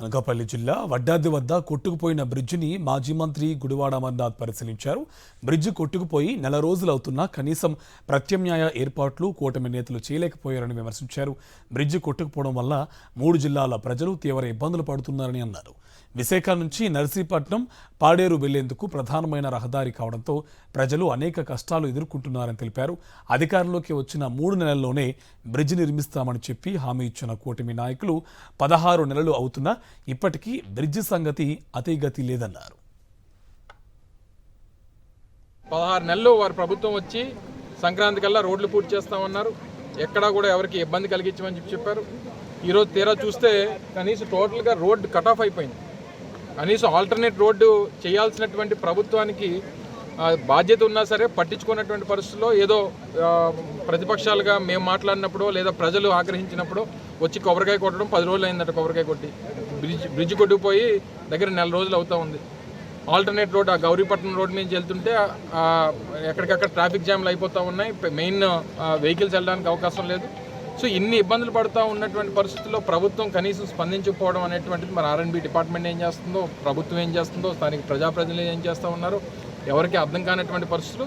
అనకాపల్లి జిల్లా వడ్డాది వద్ద కొట్టుకుపోయిన బ్రిడ్జిని మాజీ మంత్రి గుడివాడ అమర్నాథ్ పరిశీలించారు. బ్రిడ్జి కొట్టుకుపోయి నెల రోజులవుతున్నా కనీసం ప్రత్యామ్నాయ ఏర్పాట్లు కూటమి నేతలు చేయలేకపోయారని విమర్శించారు. బ్రిడ్జి కొట్టుకుపోవడం వల్ల 3 జిల్లాల ప్రజలు తీవ్ర ఇబ్బందులు పడుతున్నారని అన్నారు. విశాఖ నుంచి నర్సీపట్నం, పాడేరు వెళ్లేందుకు ప్రధానమైన రహదారి కావడంతో ప్రజలు అనేక కష్టాలు ఎదుర్కొంటున్నారని తెలిపారు. అధికారంలోకి వచ్చిన 3 నెలల్లోనే బ్రిడ్జి నిర్మిస్తామని చెప్పి హామీ ఇచ్చిన కూటమి నాయకులు 16 నెలలు అవుతున్నా ఇప్పటికీ బ్రిడ్జి సంగతి అతీగతి లేదన్నారు. 16 నెలలు వారి ప్రభుత్వం వచ్చి సంక్రాంతి కల్లా రోడ్లు పూర్తి చేస్తామన్నారు. ఎక్కడా కూడా ఎవరికి ఇబ్బంది కలిగించమని చెప్పారు. ఈరోజు తీరా చూస్తే కనీసం టోటల్గా రోడ్డు కట్ ఆఫ్ అయిపోయింది. కనీసం ఆల్టర్నేట్ రోడ్డు చేయాల్సినటువంటి ప్రభుత్వానికి బాధ్యత ఉన్నా సరే పట్టించుకున్నటువంటి పరిస్థితుల్లో ఏదో ప్రతిపక్షాలుగా మేము మాట్లాడినప్పుడు లేదా ప్రజలు ఆగ్రహించినప్పుడు వచ్చి కొబ్బరికాయ కొట్టడం 10 రోజులు అయిందట. కొబ్బరికాయ కొట్టి బ్రిడ్జ్ కొట్టుకుపోయి దగ్గర నెల రోజులు అవుతూ ఉంది. ఆల్టర్నేట్ రోడ్ ఆ గౌరీపట్నం రోడ్ నుంచి వెళ్తుంటే ఎక్కడికక్కడ ట్రాఫిక్ జామ్లు అయిపోతూ ఉన్నాయి. మెయిన్ వెహికల్స్ వెళ్ళడానికి అవకాశం లేదు. సో ఇన్ని ఇబ్బందులు పడుతూ ఉన్నటువంటి పరిస్థితుల్లో ప్రభుత్వం కనీసం స్పందించకపోవడం అనేటువంటిది మరి R&B డిపార్ట్మెంట్ ఏం చేస్తుందో, ప్రభుత్వం ఏం చేస్తుందో, స్థానిక ప్రజాప్రతినిధులు ఏం చేస్తూ ఉన్నారో ఎవరికి అర్థం కానటువంటి పరిస్థితులు.